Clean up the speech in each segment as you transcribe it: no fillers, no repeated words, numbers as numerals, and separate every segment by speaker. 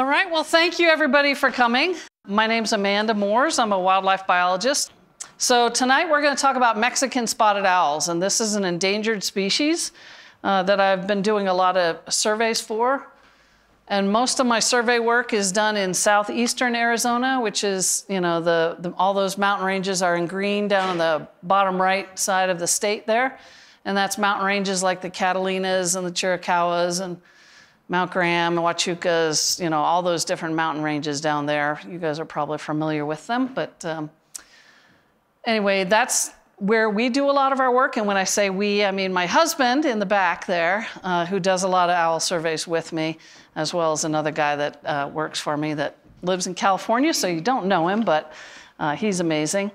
Speaker 1: All right, well, thank you everybody for coming. My name's Amanda Moores. I'm a wildlife biologist. So tonight we're going to talk about Mexican spotted owls, and this is an endangered species that I've been doing a lot of surveys for. And most of my survey work is done in southeastern Arizona, which is, you know, all those mountain ranges are in green down on the bottom right side of the state there. And that's mountain ranges like the Catalinas and the Chiricahuas and Mount Graham and Huachucas, you know, all those different mountain ranges down there. You guys are probably familiar with them. But anyway, that's where we do a lot of our work. And when I say we, I mean my husband in the back there, who does a lot of owl surveys with me, as well as another guy that works for me that lives in California. So you don't know him, but he's amazing.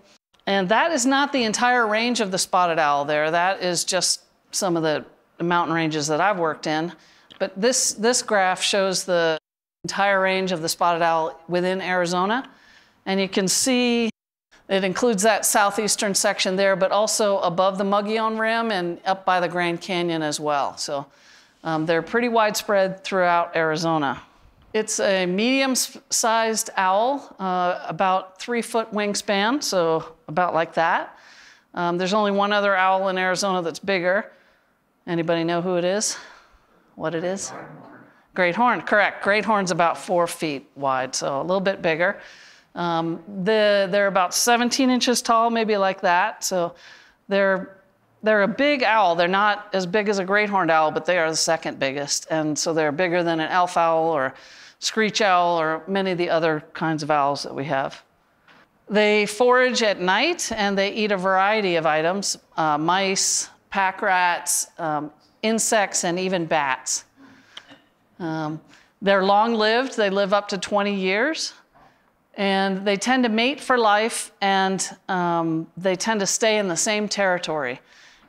Speaker 1: And that is not the entire range of the spotted owl there. That is just some of the mountain ranges that I've worked in. But this graph shows the entire range of the spotted owl within Arizona. And you can see it includes that southeastern section there, but also above the Mogollon Rim and up by the Grand Canyon as well. So they're pretty widespread throughout Arizona. It's a medium-sized owl, about 3-foot wingspan, so about like that. There's only one other owl in Arizona that's bigger. Anybody know who it is? What it is? Great horn, correct. Great horn's about 4 feet wide, so a little bit bigger. They're about 17 inches tall, maybe like that. So they're a big owl. They're not as big as a great horned owl, but they are the second biggest. And so they're bigger than an elf owl or screech owl or many of the other kinds of owls that we have. They forage at night and they eat a variety of items, mice, pack rats, insects, and even bats. They're long-lived. They live up to 20 years. And they tend to mate for life, and they tend to stay in the same territory.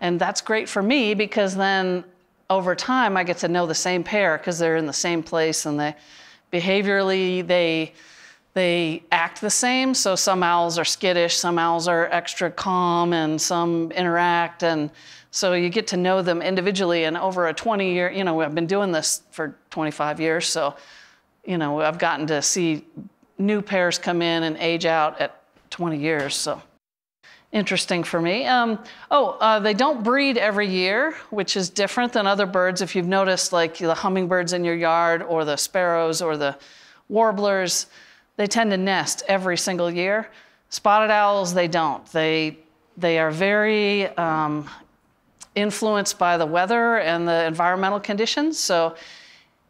Speaker 1: And that's great for me because then over time I get to know the same pair because they're in the same place, and behaviorally they act the same. So some owls are skittish, some owls are extra calm, and some interact. And so you get to know them individually. And over a 20-year, you know, I've been doing this for 25 years. So, you know, I've gotten to see new pairs come in and age out at 20 years. So interesting for me. They don't breed every year, which is different than other birds. If you've noticed, like the hummingbirds in your yard or the sparrows or the warblers, they tend to nest every single year. Spotted owls, they don't. They are very influenced by the weather and the environmental conditions. So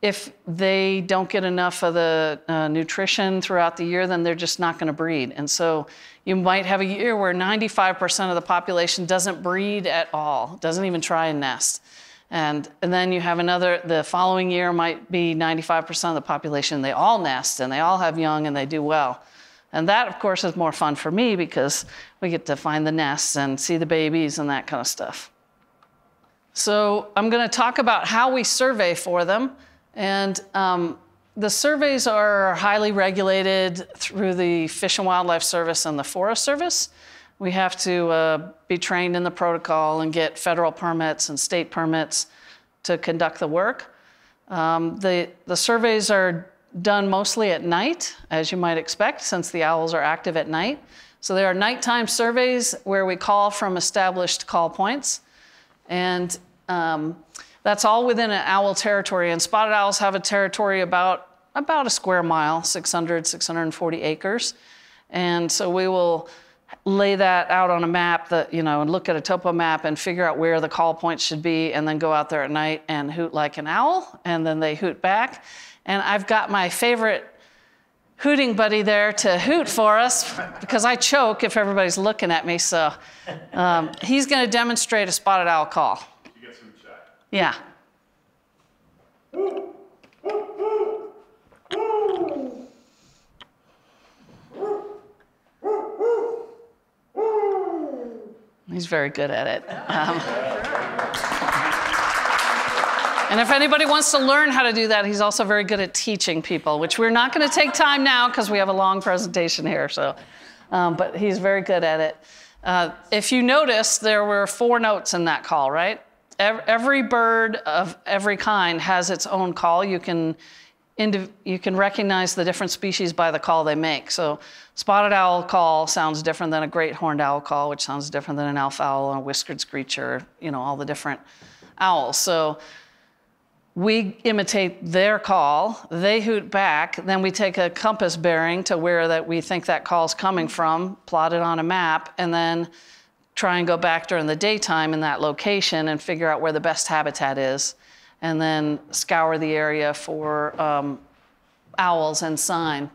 Speaker 1: if they don't get enough of the nutrition throughout the year, then they're just not going to breed. And so you might have a year where 95% of the population doesn't breed at all, doesn't even try and nest. And then you have the following year might be 95% of the population, they all nest and they all have young and they do well. And that, of course, is more fun for me because we get to find the nests and see the babies and that kind of stuff. So I'm going to talk about how we survey for them. And the surveys are highly regulated through the Fish and Wildlife Service and the Forest Service. We have to be trained in the protocol and get federal permits and state permits to conduct the work. The surveys are done mostly at night, as you might expect, since the owls are active at night. So there are nighttime surveys where we call from established call points. And that's all within an owl territory. And spotted owls have a territory about a square mile, 640 acres. And so we will lay that out on a map and look at a topo map and figure out where the call points should be, and then go out there at night and hoot like an owl, and then they hoot back. And I've got my favorite hooting buddy there to hoot for us because I choke if everybody's looking at me. So he's going to demonstrate a spotted owl call.
Speaker 2: You get some check.
Speaker 1: Yeah. He's very good at it. And if anybody wants to learn how to do that, he's also very good at teaching people, which we're not going to take time now because we have a long presentation here. So, but he's very good at it. If you notice, there were 4 notes in that call, right? Every bird of every kind has its own call. You can you can recognize the different species by the call they make. So spotted owl call sounds different than a great horned owl call, which sounds different than an alpha owl and a whiskered screecher, you know, all the different owls. So we imitate their call, they hoot back, then we take a compass bearing to where that we think that call's coming from, plot it on a map, and then try and go back during the daytime in that location and figure out where the best habitat is, and then scour the area for owls and sign.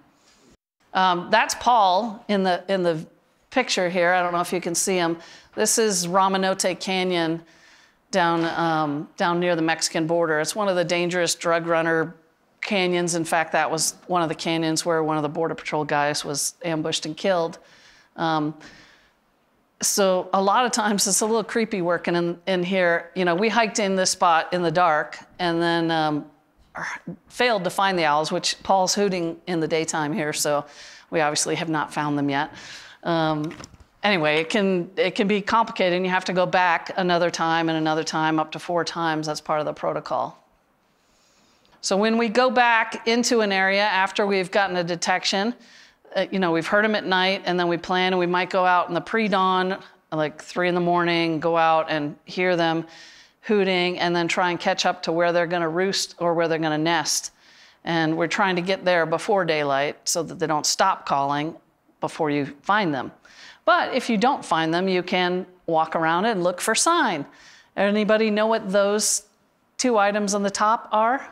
Speaker 1: That's Paul in the picture here. I don't know if you can see him. This is Ramanote Canyon down near the Mexican border. It's one of the dangerous drug runner canyons. In fact, that was one of the canyons where one of the Border Patrol guys was ambushed and killed. So a lot of times it's a little creepy working in here. You know, we hiked in this spot in the dark and then failed to find the owls, which Paul's hooting in the daytime here, so we obviously have not found them yet. Anyway, it can be complicated, and you have to go back another time and another time, up to 4 times. That's part of the protocol. So when we go back into an area after we've gotten a detection, you know, we've heard them at night, and then we plan, and we might go out in the pre-dawn, like 3 in the morning, go out and hear them hooting, and then try and catch up to where they're going to roost or where they're going to nest. And we're trying to get there before daylight so that they don't stop calling before you find them. But if you don't find them, you can walk around and look for sign. Anybody know what those 2 items on the top are?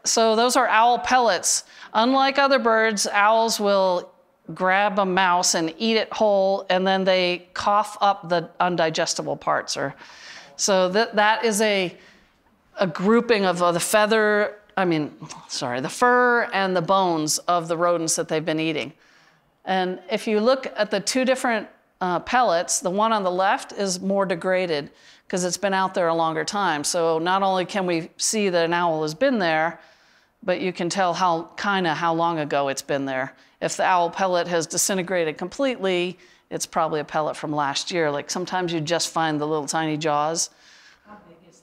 Speaker 1: So those are owl pellets. Unlike other birds, owls will grab a mouse and eat it whole, and then they cough up the undigestible parts. So that is a grouping of the fur and the bones of the rodents that they've been eating. And if you look at the 2 different pellets, the one on the left is more degraded because it's been out there a longer time. So not only can we see that an owl has been there, but you can tell how long ago it's been there. If the owl pellet has disintegrated completely, it's probably a pellet from last year. Like sometimes you just find the little tiny jaws.
Speaker 2: How big is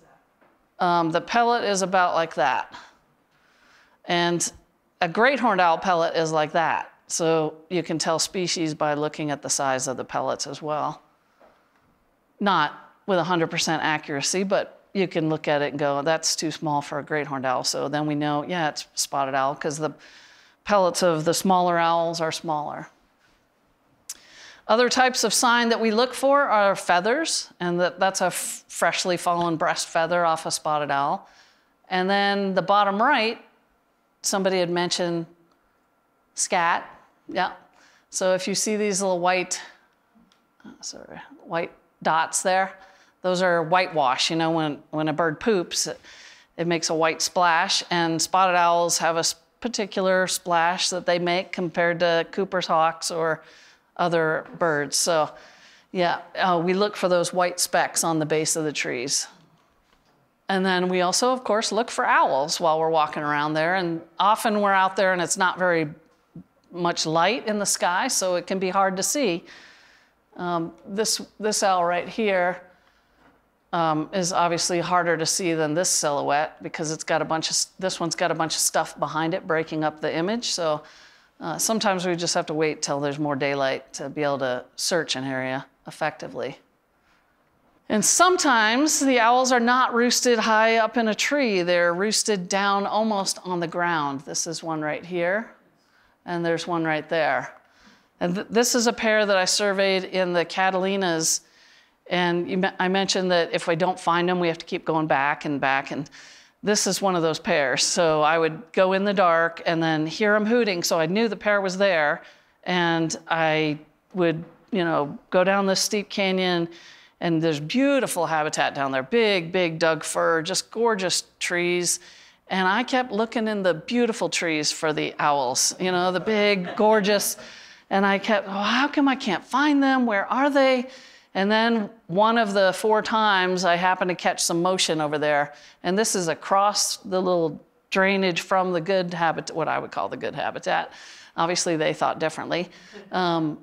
Speaker 2: that?
Speaker 1: The pellet is about like that. And a great horned owl pellet is like that. So you can tell species by looking at the size of the pellets as well. Not with 100% accuracy, but you can look at it and go, that's too small for a great horned owl. So then we know, yeah, it's spotted owl because the pellets of the smaller owls are smaller. Other types of sign that we look for are feathers, and that's a freshly fallen breast feather off a spotted owl. And then the bottom right, somebody had mentioned scat. Yeah. So if you see these little white dots there, those are whitewash. You know, when a bird poops, it makes a white splash, and spotted owls have a particular splash that they make compared to Cooper's hawks or other birds. So yeah, we look for those white specks on the base of the trees. And then we also, of course, look for owls while we're walking around there. And often we're out there and it's not very much light in the sky, so it can be hard to see. This owl right here is obviously harder to see than this silhouette because this one's got a bunch of stuff behind it breaking up the image. So sometimes we just have to wait till there's more daylight to be able to search an area effectively. And sometimes the owls are not roosted high up in a tree. They're roosted down almost on the ground. This is one right here, and there's one right there. And this is a pair that I surveyed in the Catalinas. And I mentioned that if we don't find them, we have to keep going back and back. And this is one of those pairs. So I would go in the dark and then hear them hooting. So I knew the pair was there. And I would, go down this steep canyon, and there's beautiful habitat down there. Big, big Doug fir, just gorgeous trees. And I kept looking in the beautiful trees for the owls, the big, gorgeous. And I kept, how come I can't find them? Where are they? And then one of the 4 times I happened to catch some motion over there. And this is across the little drainage from the good habitat, what I would call the good habitat. Obviously they thought differently. And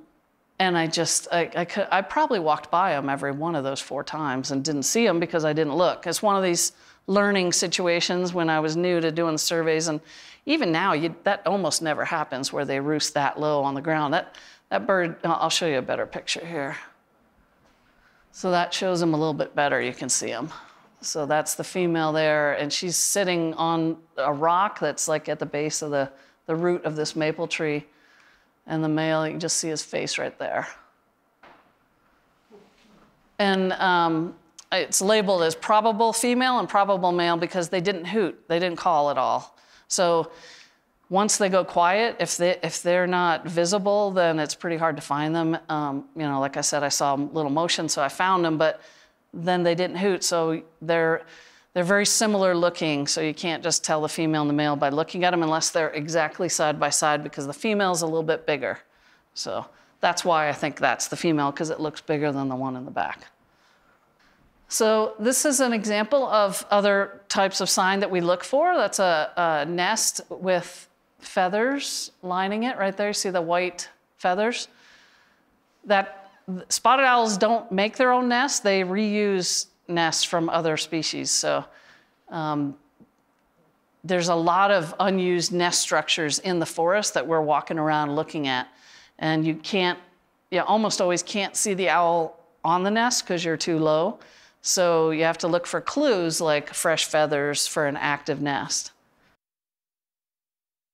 Speaker 1: I probably walked by them every one of those 4 times and didn't see them because I didn't look. It's one of these learning situations when I was new to doing the surveys. And even now, that almost never happens where they roost that low on the ground. That bird, I'll show you a better picture here. So that shows them a little bit better. You can see them. So that's the female there, and she's sitting on a rock that's like at the base of the root of this maple tree. And the male, you can just see his face right there. And it's labeled as probable female and probable male because they didn't hoot. They didn't call at all. So once they go quiet, if they're not visible, then it's pretty hard to find them. You know, like I said, I saw little motion, so I found them, but then they didn't hoot. So they're very similar looking, so you can't just tell the female and the male by looking at them unless they're exactly side by side, because the female's a little bit bigger. So that's why I think that's the female, because it looks bigger than the one in the back. So this is an example of other types of sign that we look for. That's a nest with feathers lining it right there. You see the white feathers? Spotted owls don't make their own nests. They reuse nests from other species. So there's a lot of unused nest structures in the forest that we're walking around looking at. And you almost always can't see the owl on the nest because you're too low. So you have to look for clues like fresh feathers for an active nest.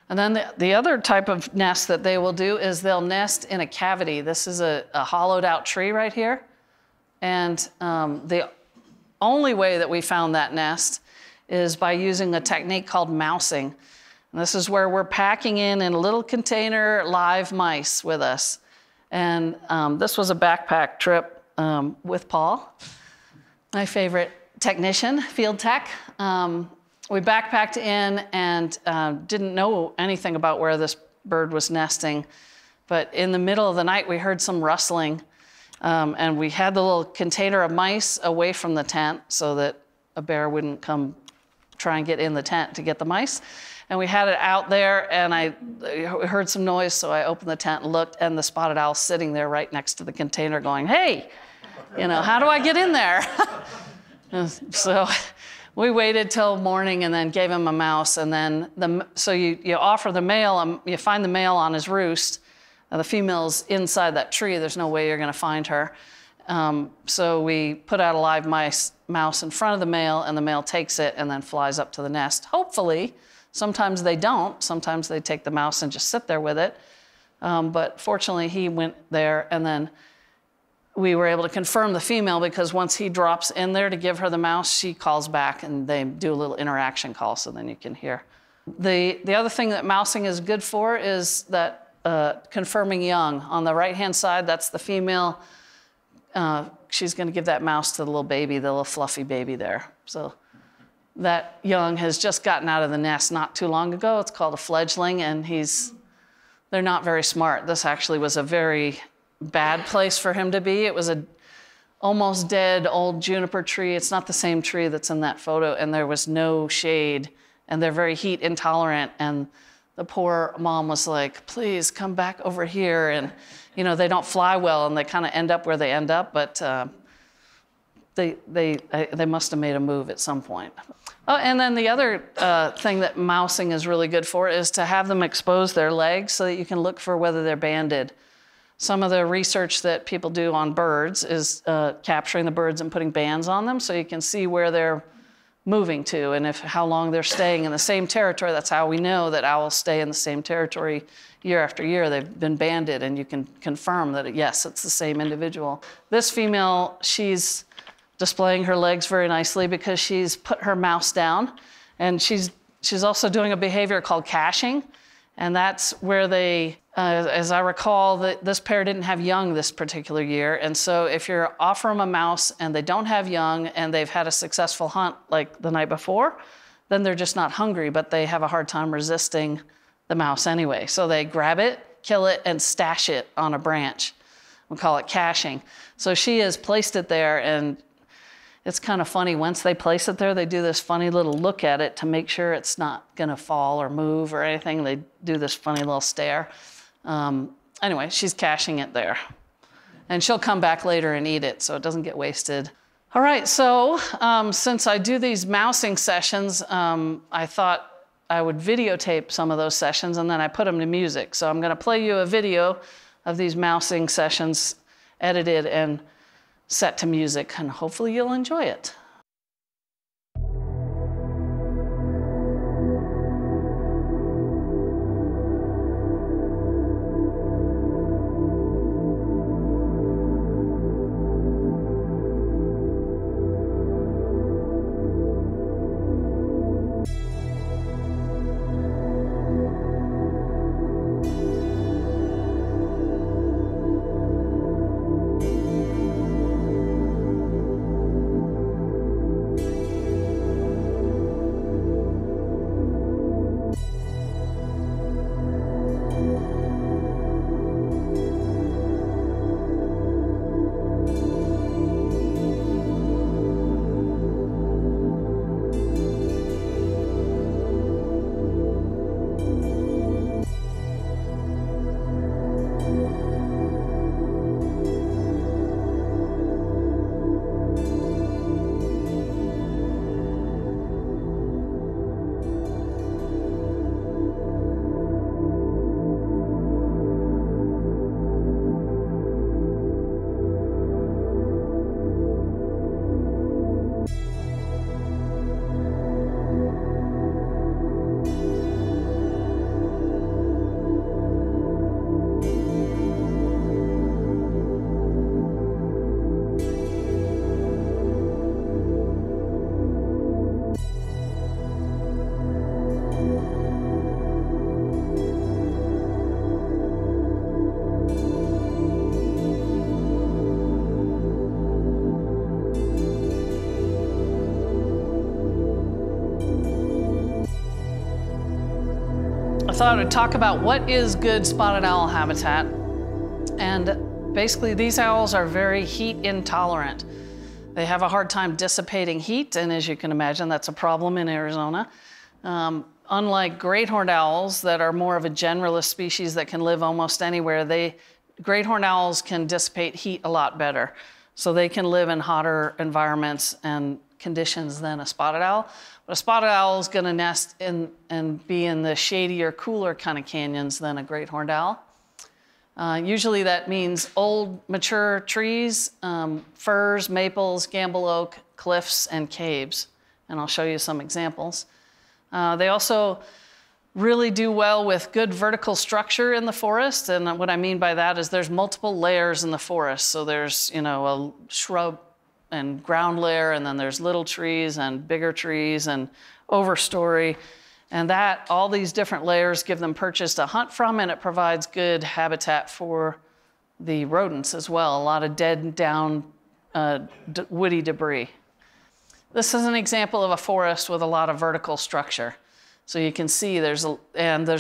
Speaker 1: And then the other type of nest that they will do is they'll nest in a cavity. This is a hollowed out tree right here. And the only way that we found that nest is by using a technique called mousing. And this is where we're packing in a little container live mice with us. And this was a backpack trip with Paul, my favorite technician, field tech. We backpacked in and didn't know anything about where this bird was nesting. But in the middle of the night, we heard some rustling. And we had the little container of mice away from the tent so that a bear wouldn't come try and get in the tent to get the mice. And we had it out there, and I heard some noise, so I opened the tent and looked, and the spotted owl sitting there right next to the container going, hey, how do I get in there? So we waited till morning and then gave him a mouse. And then, so you offer the male, you find the male on his roost. The female's inside that tree. There's no way you're going to find her. So we put out a live mouse in front of the male, and the male takes it and then flies up to the nest. Hopefully, sometimes they don't. Sometimes they take the mouse and just sit there with it. But fortunately, he went there, and then we were able to confirm the female, because once he drops in there to give her the mouse, she calls back, and they do a little interaction call, so then you can hear. The other thing that mousing is good for is that confirming young. On the right-hand side, that's the female. She's going to give that mouse to the little baby, the little fluffy baby there. So that young has just gotten out of the nest not too long ago. It's called a fledgling, and they're not very smart. This actually was a very bad place for him to be. It was a almost dead old juniper tree. It's not the same tree that's in that photo, and there was no shade, and they're very heat intolerant. And the poor mom was like, please come back over here. And they don't fly well, and they kind of end up where they end up, but they must have made a move at some point. Oh, and then the other thing that mousing is really good for is to have them expose their legs so that you can look for whether they're banded. Some of the research that people do on birds is capturing the birds and putting bands on them so you can see where they're moving to and how long they're staying in the same territory. That's how we know that owls stay in the same territory year after year. They've been banded, and you can confirm that, yes, it's the same individual. This female, she's displaying her legs very nicely because she's put her mouse down, and she's also doing a behavior called caching, and that's where they, as I recall, this pair didn't have young this particular year, and so if you're offering them a mouse and they don't have young and they've had a successful hunt like the night before, then they're just not hungry, but they have a hard time resisting the mouse anyway. So they grab it, kill it, and stash it on a branch. We call it caching. So she has placed it there, and it's kind of funny. Once they place it there, they do this funny little look at it to make sure it's not going to fall or move or anything. They do this funny little stare. Anyway, she's caching it there. And she'll come back later and eat it so it doesn't get wasted. All right, so since I do these mousing sessions, I thought I would videotape some of those sessions and then I put them to music. So I'm going to play you a video of these mousing sessions edited and set to music, and hopefully you'll enjoy it. I thought I would talk about what is good spotted owl habitat. And basically these owls are very heat intolerant. They have a hard time dissipating heat, and as you can imagine, that's a problem in Arizona. Unlike great horned owls that are more of a generalist species that can live almost anywhere, great horned owls can dissipate heat a lot better. So they can live in hotter environments and conditions than a spotted owl. But a spotted owl is going to nest in and be in the shadier, cooler kind of canyons than a great horned owl. Usually that means old, mature trees, firs, maples, gamble oak, cliffs, and caves. And I'll show you some examples. They also really do well with good vertical structure in the forest. And what I mean by that is there's multiple layers in the forest. So there's, a shrub and ground layer, and then there's little trees and bigger trees and overstory. And all these different layers give them perches to hunt from, and it provides good habitat for the rodents as well. A lot of dead down woody debris. This is an example of a forest with a lot of vertical structure. So you can see there's a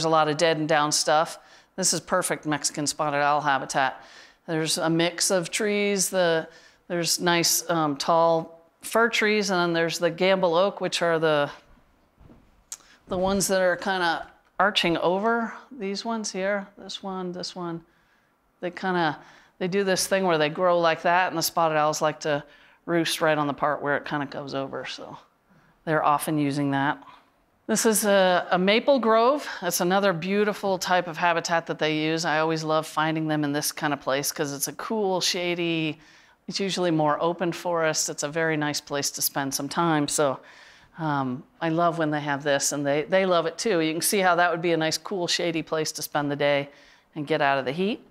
Speaker 1: lot of dead and down stuff. This is perfect Mexican spotted owl habitat. There's a mix of trees. There's nice tall fir trees, and then there's the gamble oak, which are the ones that are kind of arching over. These ones here, this one. They do this thing where they grow like that, and the spotted owls like to roost right on the part where it kind of goes over. So they're often using that. This is a maple grove. That's another beautiful type of habitat that they use. I always love finding them in this kind of place because it's a cool, shady, it's usually more open forest. It's a very nice place to spend some time. So I love when they have this, and they love it too. You can see how that would be a nice, cool, shady place to spend the day and get out of the heat.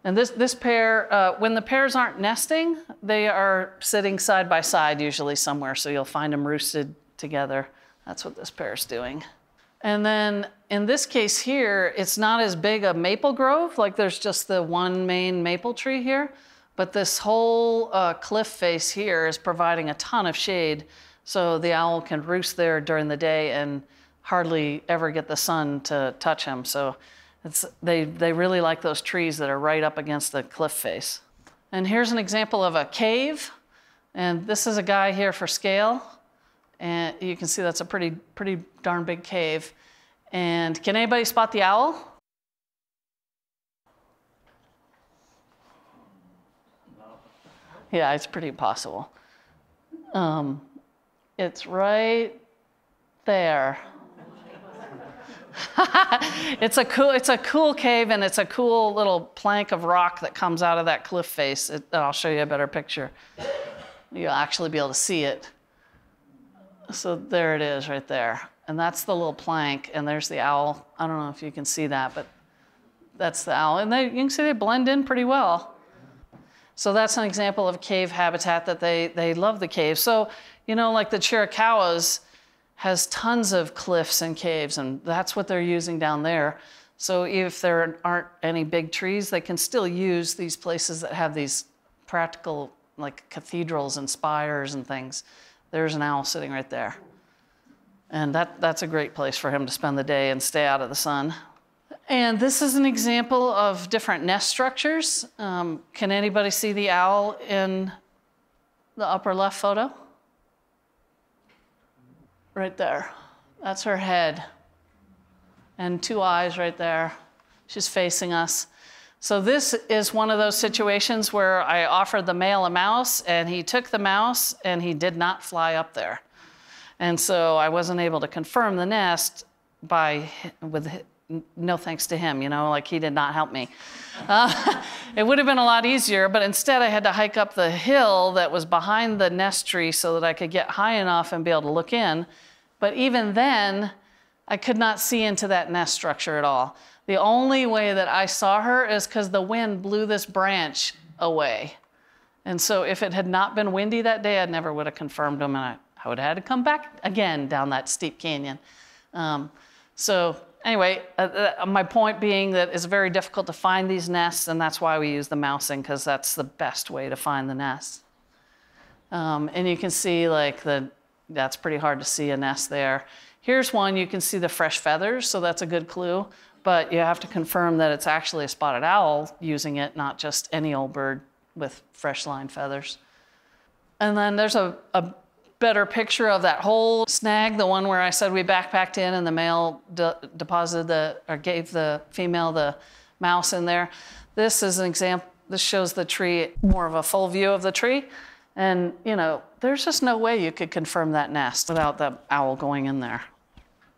Speaker 1: And this pair, when the pairs aren't nesting, they are sitting side by side usually somewhere. So you'll find them roosted together. That's what this pair is doing. And then in this case here, it's not as big a maple grove, like there's just the one main maple tree here. But this whole cliff face here is providing a ton of shade, so the owl can roost there during the day and hardly ever get the sun to touch him. So they really like those trees that are right up against the cliff face. And here's an example of a cave. And this is a guy here for scale. And you can see that's a pretty darn big cave. And can anybody spot the owl? Yeah, it's pretty impossible. It's right there. It's a cool cave, and it's a cool little plank of rock that comes out of that cliff face. I'll show you a better picture. You'll actually be able to see it. So there it is right there. And that's the little plank, and there's the owl. I don't know if you can see that, but that's the owl. And you can see they blend in pretty well. So that's an example of cave habitat that they love the cave. So, you know, like the Chiricahuas has tons of cliffs and caves, and that's what they're using down there. So if there aren't any big trees, they can still use these places that have these practical, like cathedrals and spires and things. There's an owl sitting right there. And that's a great place for him to spend the day and stay out of the sun. And this is an example of different nest structures. Can anybody see the owl in the upper left photo? Right there. That's her head. And two eyes right there. She's facing us. So this is one of those situations where I offered the male a mouse, and he took the mouse, and he did not fly up there. And so I wasn't able to confirm the nest with no thanks to him, you know, like he did not help me. It would have been a lot easier, but instead I had to hike up the hill that was behind the nest tree so that I could get high enough and be able to look in. But even then, I could not see into that nest structure at all. The only way that I saw her is because the wind blew this branch away. And so if it had not been windy that day, I never would have confirmed him, and I would have had to come back again down that steep canyon. So anyway, my point being that it's very difficult to find these nests, and that's why we use the mousing, because that's the best way to find the nests. And you can see that's pretty hard to see a nest there. Here's one, you can see the fresh feathers, so that's a good clue, but you have to confirm that it's actually a spotted owl using it, not just any old bird with fresh lined feathers. And then there's a better picture of that whole snag, the one where I said we backpacked in and the male gave the female the mouse in there. This is an example, this shows the tree, more of a full view of the tree. And you know, there's just no way you could confirm that nest without the owl going in there.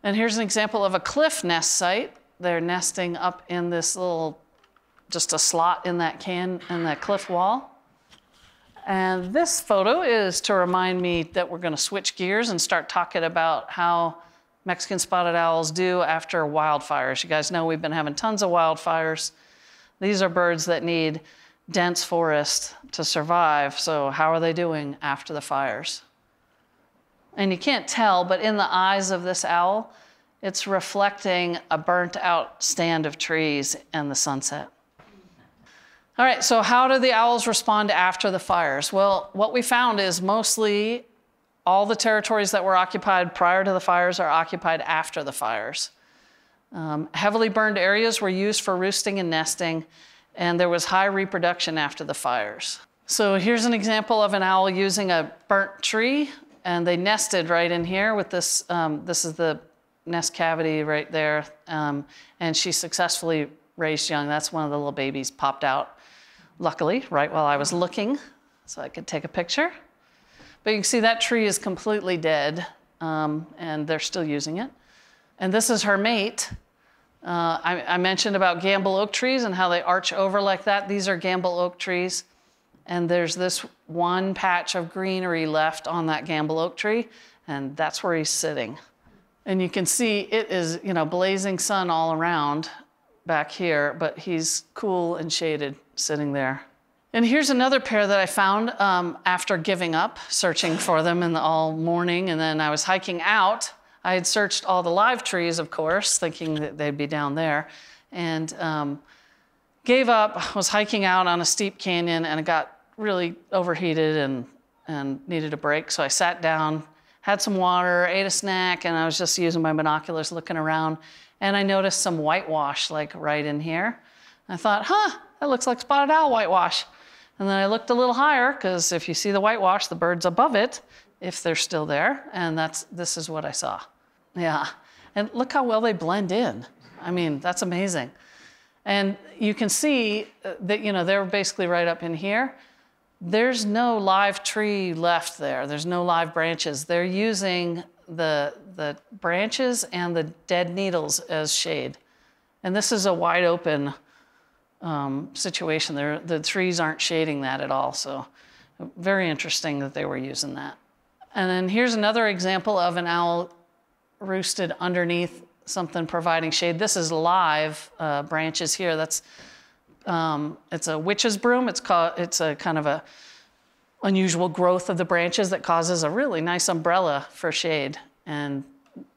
Speaker 1: And here's an example of a cliff nest site. They're nesting up in this little, just a slot in that cliff wall. And this photo is to remind me that we're going to switch gears and start talking about how Mexican spotted owls do after wildfires. You guys know we've been having tons of wildfires. These are birds that need dense forest to survive. So how are they doing after the fires? And you can't tell, but in the eyes of this owl, it's reflecting a burnt out stand of trees and the sunset. All right, so how do the owls respond after the fires? Well, what we found is mostly all the territories that were occupied prior to the fires are occupied after the fires. Heavily burned areas were used for roosting and nesting, and there was high reproduction after the fires. So here's an example of an owl using a burnt tree, and they nested right in here with this. This is the nest cavity right there, and she successfully raised young. That's one of the little babies popped out. Luckily, right while I was looking, so I could take a picture. But you can see that tree is completely dead, and they're still using it. And this is her mate. I mentioned about gamble oak trees and how they arch over like that. These are gamble oak trees. And there's this one patch of greenery left on that gamble oak tree, and that's where he's sitting. And you can see it is, you know, blazing sun all around back here, but he's cool and shaded sitting there. And here's another pair that I found after giving up, searching for them all morning, and then I was hiking out. I had searched all the live trees, of course, thinking that they'd be down there, and gave up, was hiking out on a steep canyon, and it got really overheated and needed a break, so I sat down, had some water, ate a snack, and I was just using my binoculars looking around, and I noticed some whitewash like right in here. I thought, that looks like spotted owl whitewash. And then I looked a little higher, because if you see the whitewash, the bird's above it, if they're still there, and this is what I saw. Yeah, and look how well they blend in. I mean, that's amazing. And you can see that, you know, they're basically right up in here. there's no live tree left there. There's no live branches. They're using the branches and the dead needles as shade. And this is a wide open situation. The trees aren't shading that at all. So very interesting that they were using that. And then here's another example of an owl roosted underneath something providing shade. This is live branches here. That's it's a witch's broom. It's a kind of a unusual growth of the branches that causes a really nice umbrella for shade. And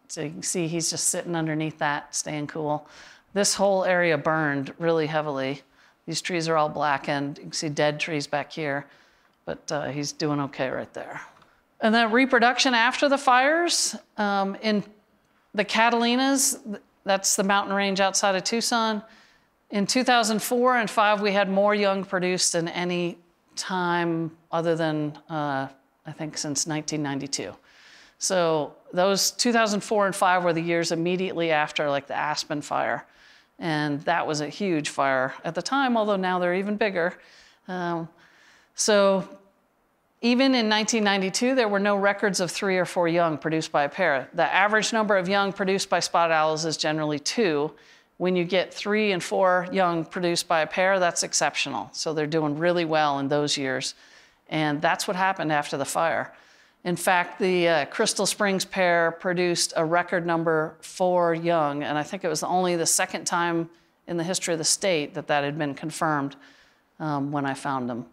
Speaker 1: so you can see he's just sitting underneath that, staying cool. This whole area burned really heavily. These trees are all blackened. You can see dead trees back here, but he's doing okay right there. And then reproduction after the fires. In the Catalinas, that's the mountain range outside of Tucson. In 2004 and 5, we had more young produced than any time other than, I think, since 1992. So those 2004 and 5 were the years immediately after, like, the Aspen fire. And that was a huge fire at the time, although now they're even bigger. So even in 1992, there were no records of 3 or 4 young produced by a pair. The average number of young produced by spotted owls is generally 2. When you get 3 and 4 young produced by a pair, that's exceptional. So they're doing really well in those years. And that's what happened after the fire. In fact, the Crystal Springs pair produced a record number 4 young, and I think it was only the second time in the history of the state that that had been confirmed when I found them.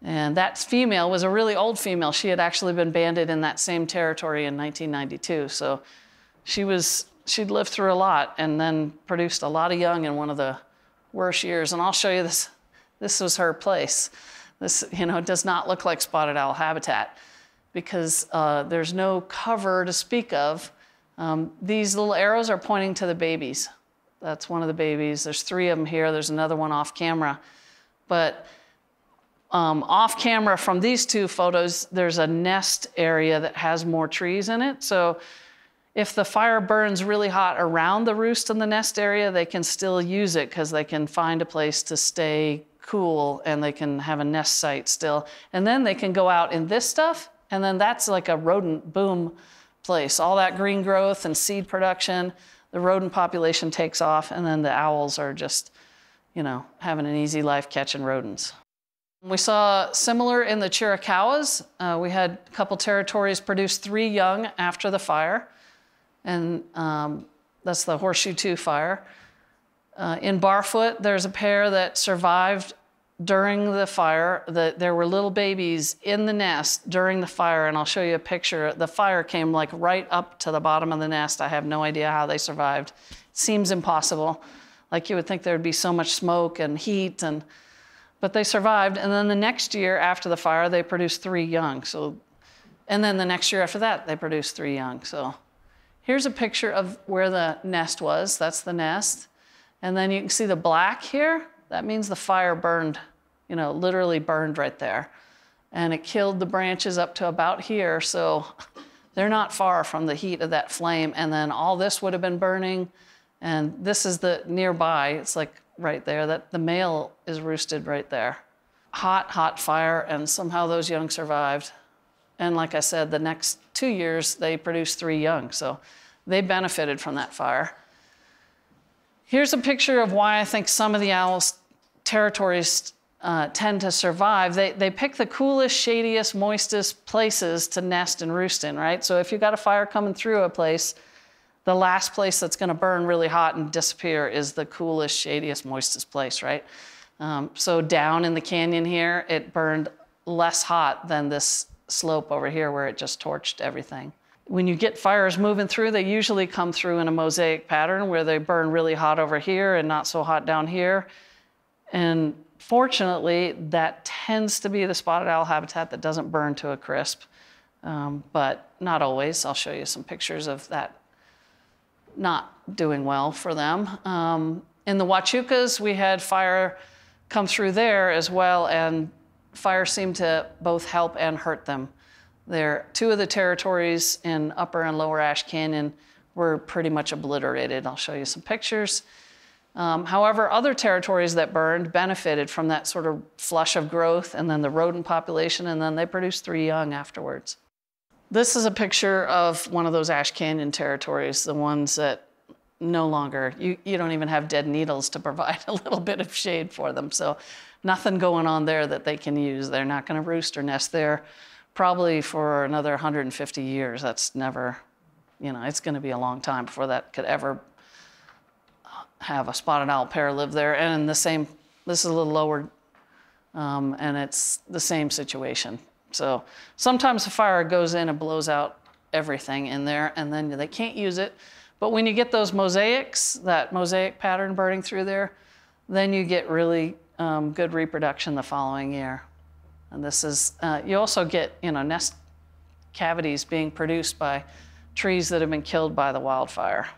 Speaker 1: And that female was a really old female. She had actually been banded in that same territory in 1992. So she'd lived through a lot and then produced a lot of young in one of the worst years. And I'll show you this. This was her place. This, does not look like spotted owl habitat because there's no cover to speak of. These little arrows are pointing to the babies. That's one of the babies. There's 3 of them here. There's another one off camera. But off camera from these 2 photos, there's a nest area that has more trees in it. So if the fire burns really hot around the roost and the nest area, they can still use it because they can find a place to stay cool and they can have a nest site still. And then they can go out in this stuff, and then that's like a rodent boom place. All that green growth and seed production, the rodent population takes off, and then the owls are just, having an easy life catching rodents. We saw similar in the Chiricahuas. We had a couple territories produce 3 young after the fire. And that's the Horseshoe 2 fire. In Barfoot, there's a pair that survived during the fire. There were little babies in the nest during the fire, and I'll show you a picture. The fire came like right up to the bottom of the nest. I have no idea how they survived. It seems impossible. Like you would think there'd be so much smoke and heat, but they survived. And then the next year after the fire, they produced 3 young. And then the next year after that, they produced 3 young. So here's a picture of where the nest was. That's the nest. And then you can see the black here. That means the fire burned, literally burned right there. And it killed the branches up to about here. So they're not far from the heat of that flame. And then all this would have been burning. And this is the nearby. It's like right there. That the male is roosted right there. Hot, hot fire. And somehow those young survived. And like I said, the next 2 years, they produced 3 young. So they benefited from that fire. Here's a picture of why I think some of the owls' territories tend to survive. They pick the coolest, shadiest, moistest places to nest and roost in, right? So if you've got a fire coming through a place, the last place that's going to burn really hot and disappear is the coolest, shadiest, moistest place, right? So down in the canyon here, it burned less hot than this slope over here where it just torched everything. When you get fires moving through, they usually come through in a mosaic pattern where they burn really hot over here and not so hot down here. And fortunately, that tends to be the spotted owl habitat that doesn't burn to a crisp, but not always. I'll show you some pictures of that not doing well for them. In the Huachucas, we had fire come through there as well, and fire seemed to both help and hurt them. Two of the territories in Upper and Lower Ash Canyon were pretty much obliterated. I'll show you some pictures. However, other territories that burned benefited from that sort of flush of growth and then the rodent population, and then they produced 3 young afterwards. This is a picture of one of those Ash Canyon territories, the ones that no longer, you don't even have dead needles to provide a little bit of shade for them. So nothing going on there that they can use. They're not going to roost or nest there probably for another 150 years. That's never, it's going to be a long time before that could ever have a spotted owl pair live there. And in the same, this is a little lower, and it's the same situation. So sometimes a fire goes in and blows out everything in there, and then they can't use it. But when you get those mosaics, that mosaic pattern burning through there, then you get really good reproduction the following year. And this is, you also get, nest cavities being produced by trees that have been killed by the wildfire.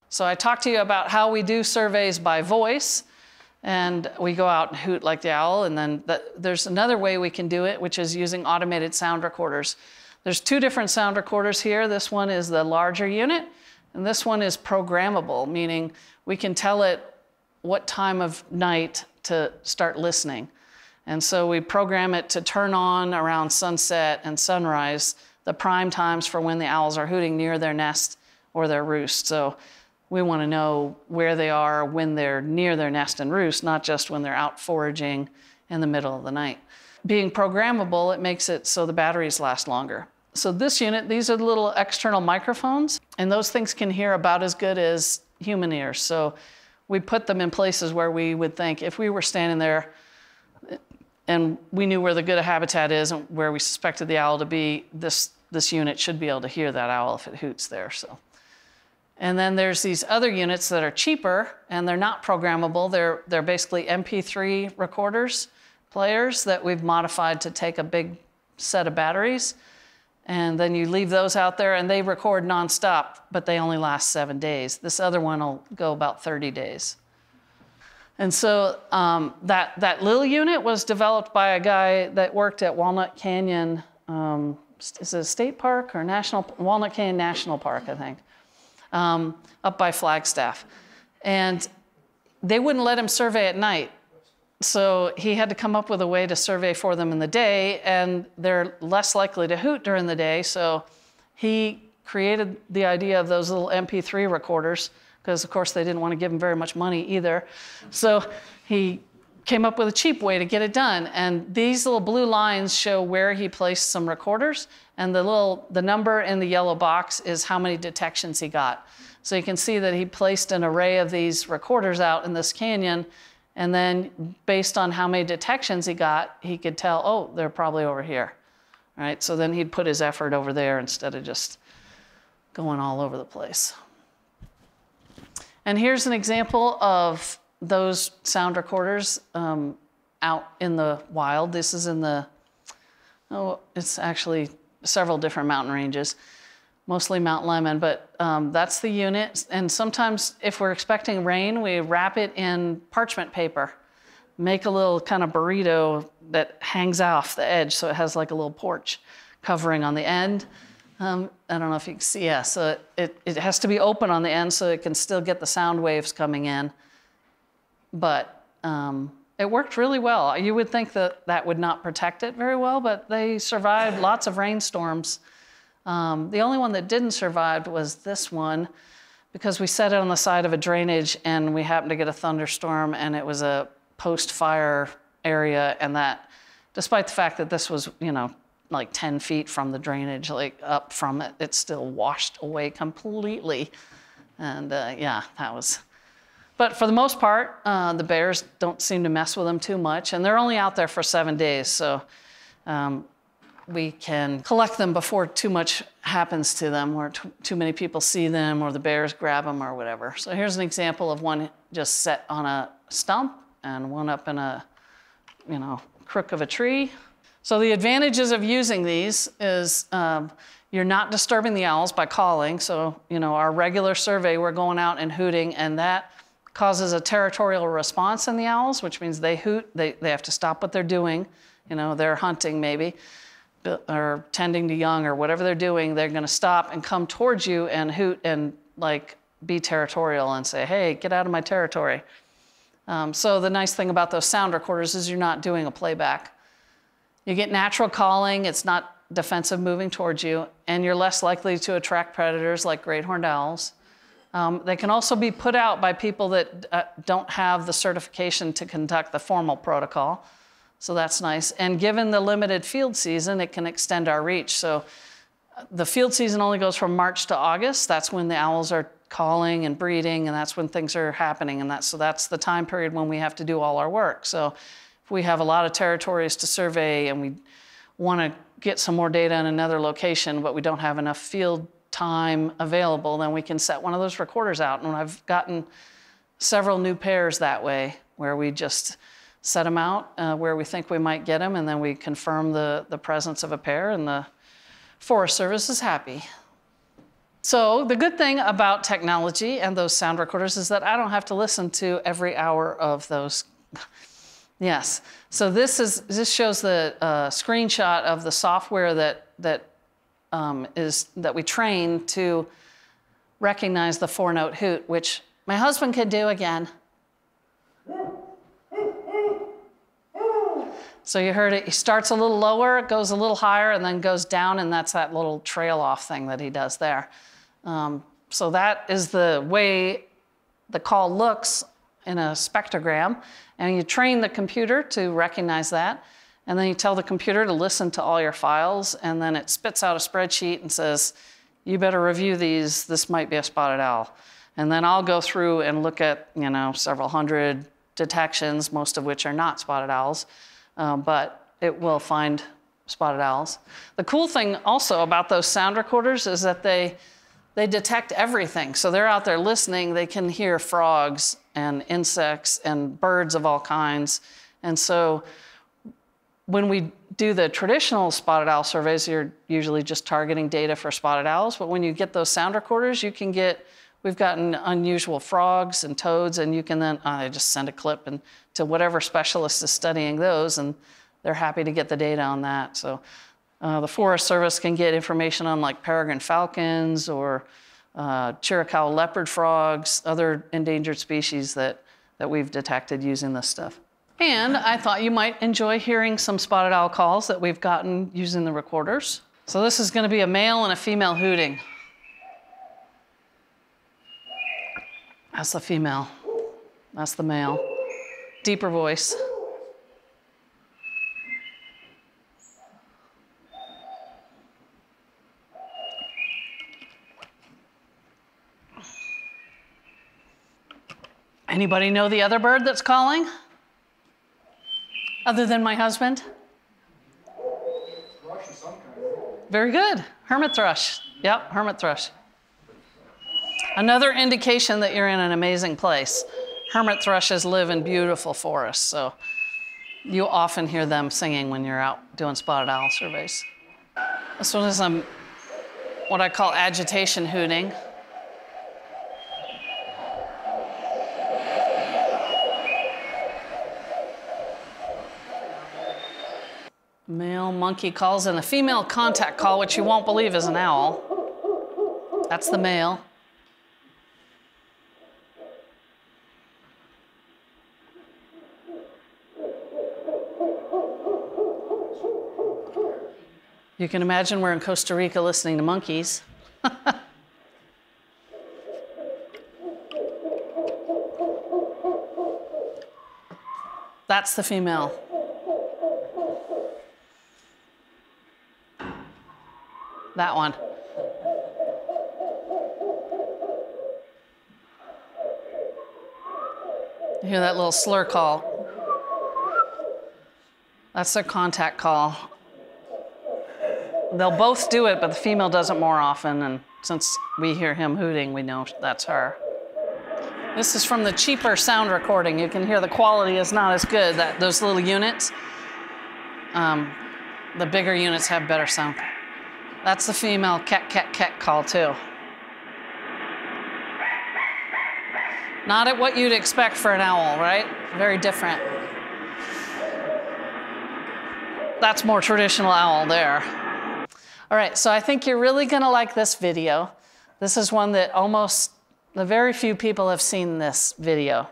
Speaker 1: So I talked to you about how we do surveys by voice, and we go out and hoot like the owl, and then there's another way we can do it, which is using automated sound recorders. There's 2 different sound recorders here. This one is the larger unit, and this one is programmable, meaning we can tell it what time of night to start listening. And so we program it to turn on around sunset and sunrise, the prime times for when the owls are hooting near their nest or their roost. So we want to know where they are when they're near their nest and roost, not just when they're out foraging in the middle of the night. Being programmable, it makes it so the batteries last longer. So this unit, these are the little external microphones, and those things can hear about as good as human ears. So we put them in places where we would think if we were standing there and we knew where the good habitat is and where we suspected the owl to be, this unit should be able to hear that owl if it hoots there. So. And then there's these other units that are cheaper, and they're not programmable. They're basically MP3 recorders, players that we've modified to take a big set of batteries. And then you leave those out there, and they record nonstop, but they only last 7 days. This other one will go about 30 days. And so that little unit was developed by a guy that worked at Walnut Canyon, is it a state park or Walnut Canyon National Park, I think, up by Flagstaff. And they wouldn't let him survey at night. So he had to come up with a way to survey for them in the day, and they're less likely to hoot during the day. So he created the idea of those little MP3 recorders, because of course they didn't want to give him very much money either. So he came up with a cheap way to get it done. And these little blue lines show where he placed some recorders, and the number in the yellow box is how many detections he got. So you can see that he placed an array of these recorders out in this canyon, and then based on how many detections he got, he could tell, oh, they're probably over here, right? So then he'd put his effort over there instead of just going all over the place. And here's an example of those sound recorders out in the wild. This is in it's actually several different mountain ranges, mostly Mount Lemmon, but that's the unit. And sometimes if we're expecting rain, we wrap it in parchment paper, make a little kind of burrito that hangs off the edge so it has like a little porch covering on the end. I don't know if you can see, yeah, so it has to be open on the end so it can still get the sound waves coming in. But it worked really well. You would think that that would not protect it very well, but they survived lots of rainstorms. The only one that didn't survive was this one, because we set it on the side of a drainage and we happened to get a thunderstorm, and it was a post-fire area, and that, despite the fact that this was, like 10 feet from the drainage, like up from it, it still washed away completely. And yeah, that was, but for the most part, the bears don't seem to mess with them too much, and they're only out there for 7 days, so we can collect them before too much happens to them, or too many people see them, or the bears grab them, or whatever. So here's an example of one just set on a stump, and one up in a, crook of a tree. So the advantages of using these is you're not disturbing the owls by calling. So, our regular survey, we're going out and hooting, and that causes a territorial response in the owls, which means they hoot, they have to stop what they're doing. They're hunting maybe, or tending to young, or whatever they're doing. They're going to stop and come towards you and hoot and like be territorial and say, hey, get out of my territory. So the nice thing about those sound recorders is you're not doing a playback. You get natural calling, it's not defensive moving towards you, and you're less likely to attract predators like great horned owls. They can also be put out by people that don't have the certification to conduct the formal protocol. So that's nice. And given the limited field season, it can extend our reach. So the field season only goes from March to August. That's when the owls are calling and breeding, and that's when things are happening. And so that's the time period when we have to do all our work. So if we have a lot of territories to survey and we want to get some more data in another location, but we don't have enough field time available, then we can set one of those recorders out. And I've gotten several new pairs that way, where we just set them out where we think we might get them, and then we confirm the presence of a pair, and the Forest Service is happy. So the good thing about technology and those sound recorders is that I don't have to listen to every hour of those. Yes. So this shows the screenshot of the software that we train to recognize the 4-note hoot, which my husband could do again. So you heard it, he starts a little lower, goes a little higher, and then goes down, and that's that little trail off thing that he does there. So that is the way the call looks in a spectrogram, and you train the computer to recognize that, and then you tell the computer to listen to all your files, and then it spits out a spreadsheet and says, you better review these, this might be a spotted owl. And then I'll go through and look at, several hundred detections, most of which are not spotted owls. But it will find spotted owls. The cool thing also about those sound recorders is that they detect everything. So they're out there listening, they can hear frogs and insects and birds of all kinds. And so when we do the traditional spotted owl surveys, you're usually just targeting data for spotted owls. But when you get those sound recorders, you can get, we've gotten unusual frogs and toads, and you can then just send a clip to whatever specialist is studying those, and they're happy to get the data on that. So the Forest Service can get information on like peregrine falcons or Chiricahua leopard frogs, other endangered species that we've detected using this stuff. And I thought you might enjoy hearing some spotted owl calls that we've gotten using the recorders. So this is going to be a male and a female hooting. That's the female. That's the male. Deeper voice. Anybody know the other bird that's calling? Other than my husband?
Speaker 3: Thrush of some kind.
Speaker 1: Very good. Hermit thrush. Yep, hermit thrush. Another indication that you're in an amazing place. Hermit thrushes live in beautiful forests, so you often hear them singing when you're out doing spotted owl surveys. This one is what I call agitation hooting. Male monkey calls, and a female contact call, which you won't believe is an owl. That's the male. You can imagine we're in Costa Rica listening to monkeys. That's the female. That one. You hear that little slur call? That's their contact call. They'll both do it, but the female does it more often, and since we hear him hooting, we know that's her. This is from the cheaper sound recording. You can hear the quality is not as good, those little units. The bigger units have better sound. That's the female cat, cat, cat call too. Not at what you'd expect for an owl, right? Very different. That's more traditional owl there. All right, so I think you're really gonna like this video. This is one that almost The very few people have seen this video.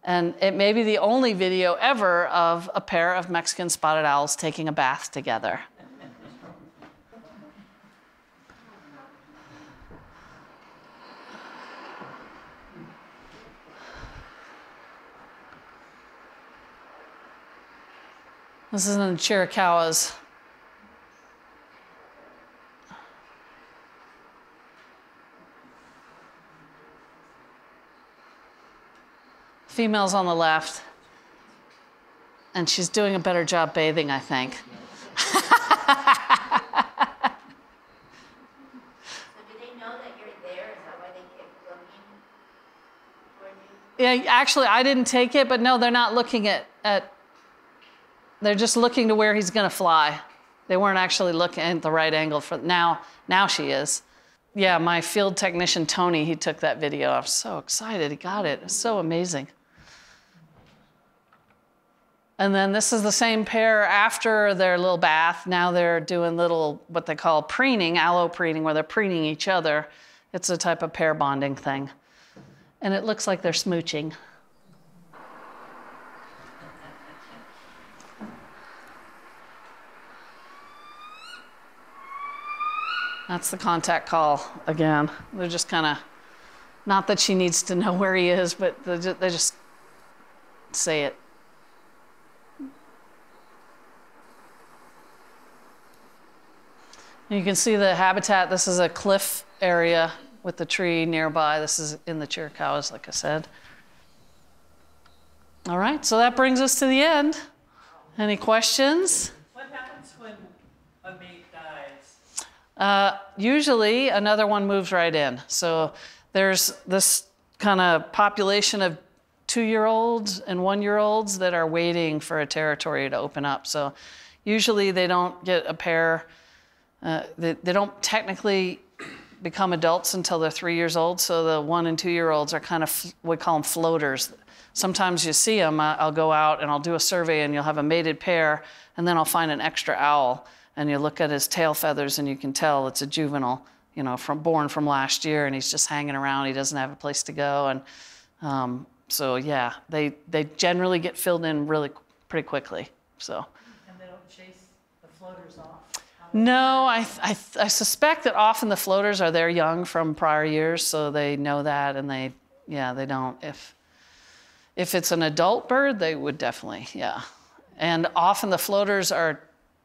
Speaker 1: And it may be the only video ever of a pair of Mexican spotted owls taking a bath together. This is in the Chiricahuas. Female's on the left, and she's doing a better job bathing, I think.
Speaker 3: So do they know that you're there? Is that why they keep looking toward you?
Speaker 1: Yeah, actually, I didn't take it, but no, they're not looking at they're just looking to where he's gonna fly. They weren't actually looking at the right angle for now she is. Yeah, my field technician, Tony, he took that video. I'm so excited, he got it. It's so amazing. And then this is the same pair after their little bath. Now they're doing little, what they call preening, aloe preening, where they're preening each other. It's a type of pair bonding thing. And it looks like they're smooching. That's the contact call again. They're just kind of, not that she needs to know where he is, but they just say it. And you can see the habitat. This is a cliff area with the tree nearby. This is in the Chiricahuas, like I said. All right, so that brings us to the end. Any questions?
Speaker 2: What happens when a mate dies?
Speaker 1: Usually another one moves right in. So there's this kind of population of 2-year-olds and 1-year-olds that are waiting for a territory to open up. So usually they don't get a pair. They don't technically become adults until they're 3 years old. So the 1 and 2-year-olds are kind of, we call them floaters. Sometimes you see them, I'll go out and I'll do a survey and you'll have a mated pair, and then I'll find an extra owl and you look at his tail feathers and you can tell it's a juvenile, you know, born from last year, and he's just hanging around. He doesn't have a place to go. And so yeah, they generally get filled in pretty quickly, so.
Speaker 2: And they don't chase the floaters off?
Speaker 1: No, I suspect that often the floaters are there young from prior years, so they know that, and they don't. If it's an adult bird, they would definitely, yeah. And often the floaters are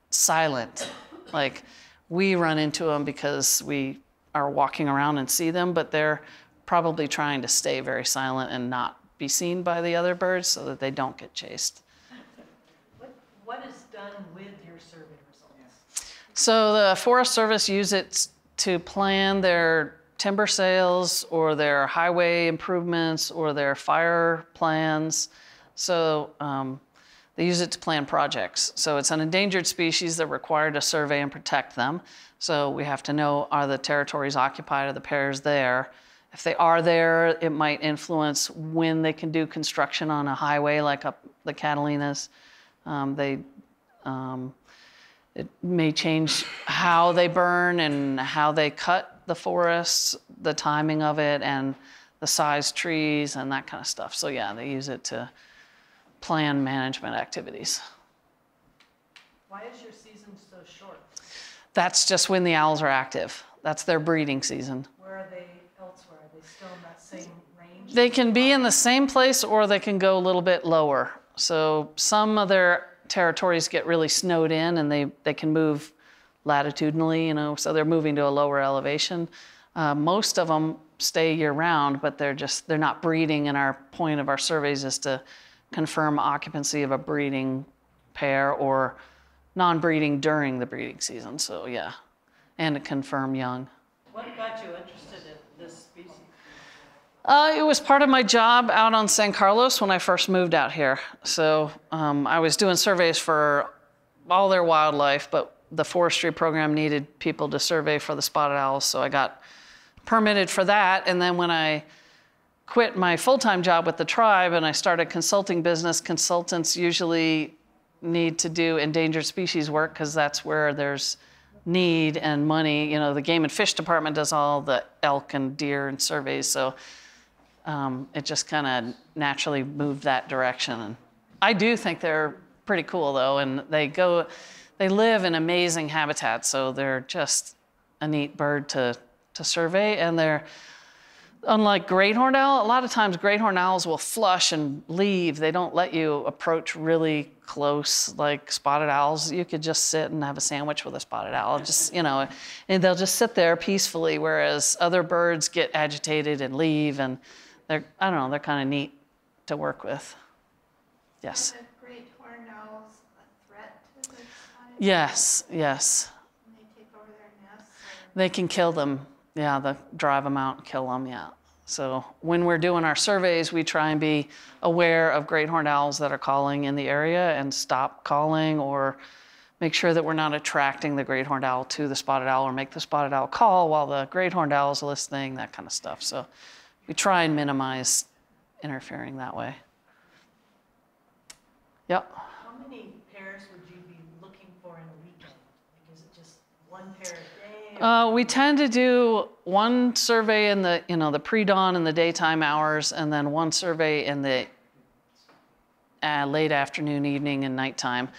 Speaker 1: silent. Like, we run into them because we are walking around and see them, but they're probably trying to stay very silent and not be seen by the other birds so that they don't get chased.
Speaker 2: What is done with your survey results?
Speaker 1: So the Forest Service use it to plan their timber sales or their highway improvements or their fire plans. So they use it to plan projects. So it's an endangered species. They're required to survey and protect them. So we have to know, are the territories occupied, are the pairs there? If they are there, it might influence when they can do construction on a highway like up the Catalinas. It may change how they burn and how they cut the forests, the timing of it, and the size trees and that kind of stuff. So yeah, they use it to plan management activities.
Speaker 2: Why is your season so short?
Speaker 1: That's just when the owls are active. That's their breeding season.
Speaker 2: Where are they elsewhere? Are they still in that same range?
Speaker 1: They can be in the same place or they can go a little bit lower. So some of their territories get really snowed in and they can move latitudinally, you know, so they're moving to a lower elevation. Most of them stay year round, but they're not breeding, and our point of our surveys is to confirm occupancy of a breeding pair or non-breeding during the breeding season, so yeah, and to confirm young.
Speaker 2: What got you interested in this species?
Speaker 1: It was part of my job out on San Carlos when I first moved out here. So I was doing surveys for all their wildlife, but the forestry program needed people to survey for the spotted owls, so I got permitted for that. And then when I quit my full-time job with the tribe and I started consulting business, consultants usually need to do endangered species work because that's where there's need and money. You know, the Game and Fish Department does all the elk and deer and surveys, so it just kind of naturally moved that direction. And I do think they're pretty cool though, and they live in amazing habitats, so they're just a neat bird to survey. And they're, unlike great horned owl, a lot of times great horned owls will flush and leave. They don't let you approach really close like spotted owls. You could just sit and have a sandwich with a spotted owl, just, you know, and they'll just sit there peacefully, whereas other birds get agitated and leave, and they're, I don't know, they're kind of neat to work with. Yes?
Speaker 3: Are the great horned owls a threat to the spotted
Speaker 1: Yes, yes.
Speaker 3: When they take over their nests?
Speaker 1: They can kill them. Yeah, they drive them out and kill them, yeah. So when we're doing our surveys, we try and be aware of great horned owls that are calling in the area and stop calling, or make sure that we're not attracting the great horned owl to the spotted owl, or make the spotted owl call while the great horned owl is listening, that kind of stuff. So we try and minimize interfering that way. Yep.
Speaker 2: How many pairs would you be looking for in a weekend? Like, is it just one pair a day?
Speaker 1: We tend to do one survey in the, you know, the pre-dawn and the daytime hours, and then one survey in the late afternoon, evening, and nighttime.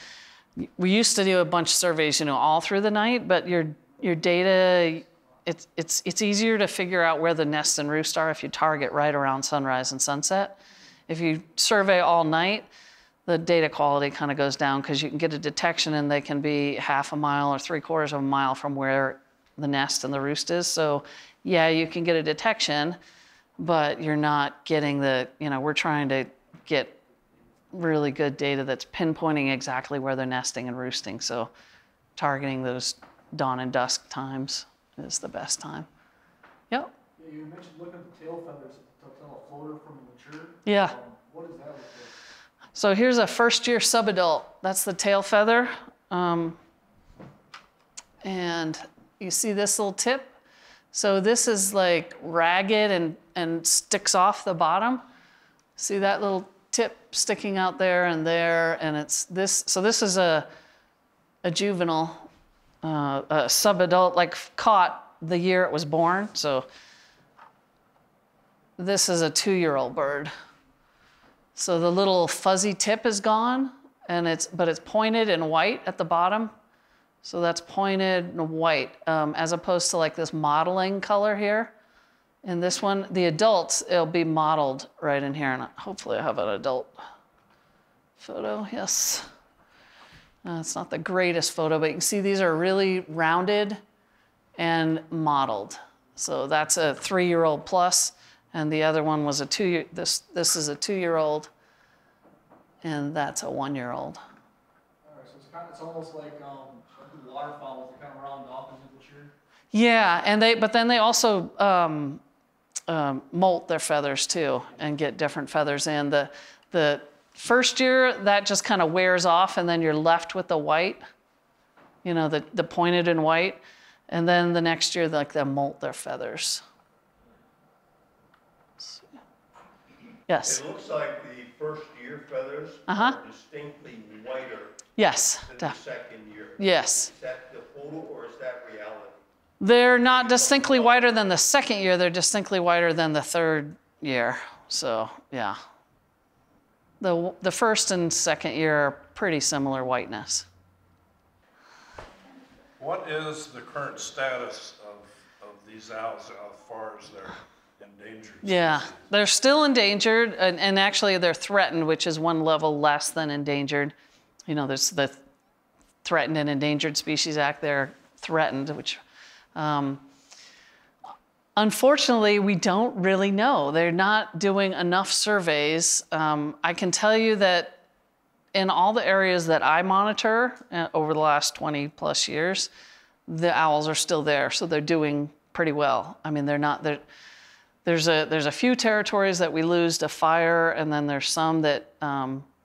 Speaker 1: We used to do a bunch of surveys, you know, all through the night, but your data, it's easier to figure out where the nests and roosts are if you target right around sunrise and sunset. If you survey all night, the data quality kind of goes down, because you can get a detection and they can be half a mile or 3/4 of a mile from where the nest and the roost is. So yeah, you can get a detection, but you're not getting the, you know, we're trying to get really good data that's pinpointing exactly where they're nesting and roosting. So targeting those dawn and dusk times is the best time. Yep.
Speaker 4: Yeah, you mentioned looking at the tail feathers to tell a floater from a mature.
Speaker 1: Yeah.
Speaker 4: What does that look like?
Speaker 1: So here's a first-year subadult. That's the tail feather. And you see this little tip? So this is like ragged and sticks off the bottom. See that little tip sticking out there, and it's this. So this is a juvenile, a subadult, like caught the year it was born. So this is a 2-year-old bird. So the little fuzzy tip is gone, but it's pointed and white at the bottom. So that's pointed and white, as opposed to like this modeling color here. In this one, the adults, it'll be modeled right in here, and hopefully I have an adult photo, yes. It's not the greatest photo, but you can see these are really rounded and modeled. So that's a 3-year-old plus. And the other one was a 2-year, this is a 2-year-old, and that's a 1-year-old.
Speaker 4: All right, so it's almost like waterfowls, they kind of round off and mature.
Speaker 1: Yeah, and but then they also molt their feathers too and get different feathers in. The first year, that just kind of wears off, and then you're left with the white, you know, the pointed and white. And then the next year, like, they molt their feathers. Yes?
Speaker 5: It looks like the first year feathers
Speaker 1: Uh-huh.
Speaker 5: are distinctly whiter
Speaker 1: Yes.
Speaker 5: than the second year.
Speaker 1: Yes.
Speaker 5: Is that the photo or is that reality?
Speaker 1: They're not distinctly whiter than the second year. They're distinctly whiter than the third year. So, yeah. The first and second year are pretty similar whiteness.
Speaker 6: What is the current status of these owls as far as their endangered
Speaker 1: Yeah,
Speaker 6: species?
Speaker 1: they're still endangered, and actually they're threatened, which is one level less than endangered. You know, there's the Threatened and Endangered Species Act. They're threatened, which unfortunately we don't really know. They're not doing enough surveys. I can tell you that in all the areas that I monitor over the last 20 plus years, the owls are still there, so they're doing pretty well. I mean, they're not. There's a few territories that we lose to fire, and then there's some that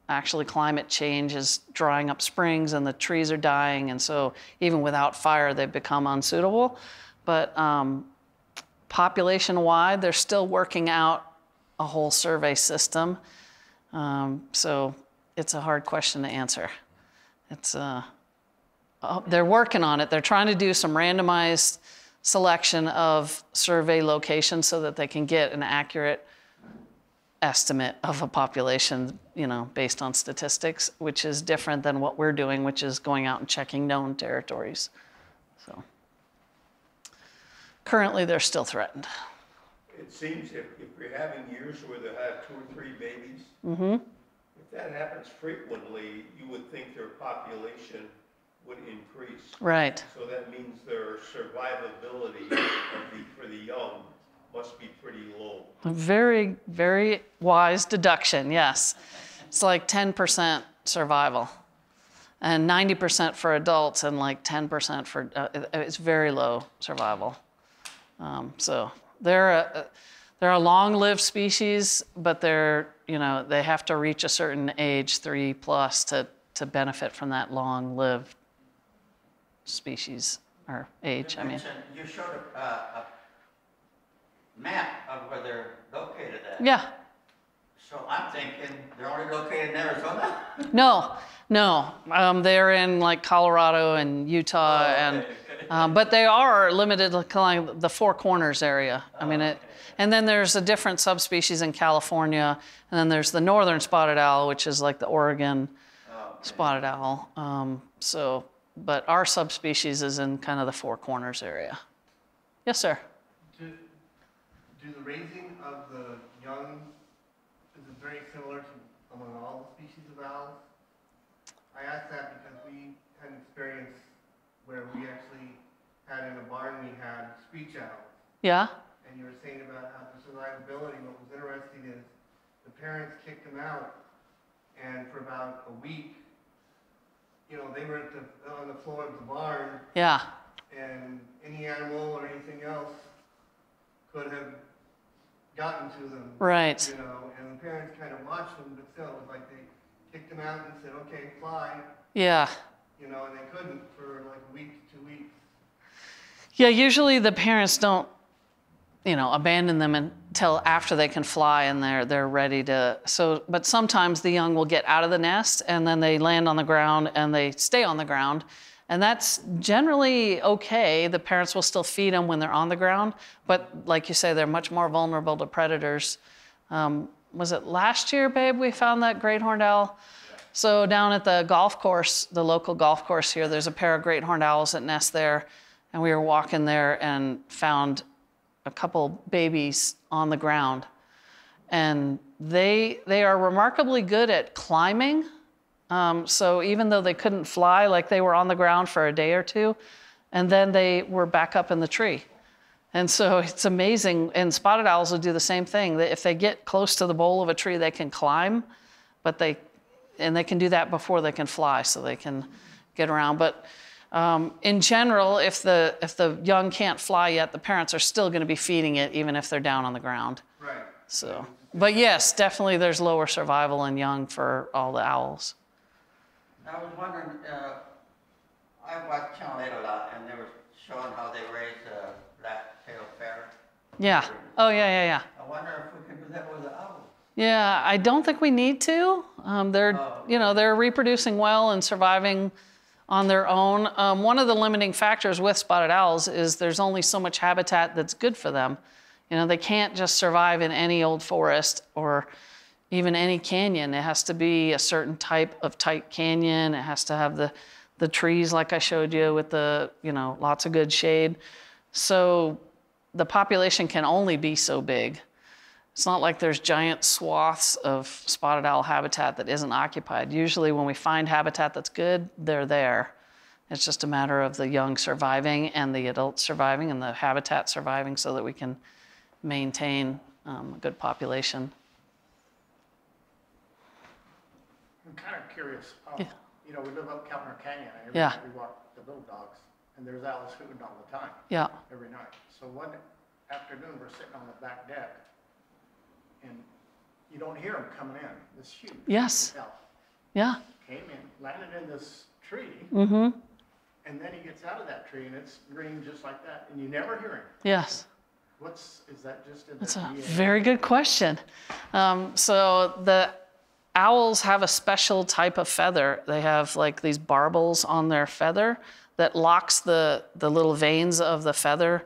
Speaker 1: actually climate change is drying up springs and the trees are dying, and so even without fire, they've become unsuitable. But population-wide, they're still working out a whole survey system. So it's a hard question to answer. It's a they're working on it. They're trying to do some randomized selection of survey locations so that they can get an accurate estimate of a population, you know, based on statistics, which is different than what we're doing, which is going out and checking known territories. So currently, they're still threatened.
Speaker 5: It seems if you're having years where they have 2 or 3 babies, if that happens frequently, you would think their population would increase.
Speaker 1: Right.
Speaker 5: So that means their survivability for the young must be pretty low.
Speaker 1: A very, very wise deduction, yes. It's like 10% survival and 90% for adults and like 10% for, it's very low survival. So they're a long-lived species, but they're, you know, they have to reach a certain age, 3+, to benefit from that long-lived species or age, I mean.
Speaker 7: You showed a map of where they're located at.
Speaker 1: Yeah.
Speaker 7: So I'm thinking they're only located in Arizona?
Speaker 1: No. They're in like Colorado and Utah, but they are limited to like the Four Corners area. I mean, and then there's a different subspecies in California, and then there's the northern spotted owl, which is like the Oregon spotted owl. But our subspecies is in kind of the Four Corners area. Yes, sir.
Speaker 8: Do the raising of the young, is it very similar to among all the species of owls? I asked that because we had an experience where we actually had in a barn, we had screech owls.
Speaker 1: Yeah.
Speaker 8: And you were saying about how for survivability, what was interesting is the parents kicked them out, and for about a week, you know, they were on the floor of the barn.
Speaker 1: Yeah.
Speaker 8: And any animal or anything else could have gotten to them.
Speaker 1: Right.
Speaker 8: You know, and the parents kind of watched them, but still, it was like they kicked them out and said, okay, fly.
Speaker 1: Yeah.
Speaker 8: You know, and they couldn't for like a week, 2 weeks.
Speaker 1: Yeah, usually the parents don't, you know, abandon them until after they can fly and they're ready to. So, but sometimes the young will get out of the nest and then they land on the ground and they stay on the ground. And that's generally okay. The parents will still feed them when they're on the ground. But like you say, they're much more vulnerable to predators. Was it last year, babe, we found that great horned owl? So down at the golf course, the local golf course here, there's a pair of great horned owls that nest there. And we were walking there and found a couple babies on the ground. And they are remarkably good at climbing. So even though they couldn't fly, like they were on the ground for a day or two, and then they were back up in the tree. And so it's amazing. And spotted owls will do the same thing. If they get close to the bole of a tree, they can climb, but they can do that before they can fly, so they can get around. But in general, if the young can't fly yet, the parents are still going to be feeding it, even if they're down on the ground.
Speaker 8: Right.
Speaker 1: So, but yes, definitely there's lower survival in young for all the owls.
Speaker 7: I was wondering, I watched Channel 8 a lot, and they were showing how they raise a black-tailed ferret.
Speaker 1: Yeah. Oh, yeah.
Speaker 7: I wonder if we can do that with the owls.
Speaker 1: Yeah, I don't think we need to. They're reproducing well and surviving on their own. One of the limiting factors with spotted owls is there's only so much habitat that's good for them. You know, they can't just survive in any old forest or even any canyon. It has to be a certain type of tight canyon. It has to have the trees like I showed you with the, lots of good shade. So the population can only be so big. It's not like there's giant swaths of spotted owl habitat that isn't occupied. Usually when we find habitat that's good, they're there. It's just a matter of the young surviving and the adults surviving and the habitat surviving so that we can maintain a good population.
Speaker 8: I'm kind of curious.
Speaker 1: Yeah.
Speaker 8: We live up Keltner Canyon, and every
Speaker 1: Yeah.
Speaker 8: night we walk the little dogs, and there's owls hooting all the time.
Speaker 1: Yeah.
Speaker 8: Every night. So one afternoon, we're sitting on the back deck, and you don't hear them coming in. This huge
Speaker 1: Yes.
Speaker 8: owl
Speaker 1: Yeah.
Speaker 8: came in, landed in this tree,
Speaker 1: Mm-hmm.
Speaker 8: and then he gets out of that tree, and it's green just like that, and you never hear him.
Speaker 1: Yes.
Speaker 8: Is that just in
Speaker 1: That's
Speaker 8: the
Speaker 1: a
Speaker 8: DA?
Speaker 1: very good question. So the owls have a special type of feather. They have like these barbels on their feather that locks the little veins of the feather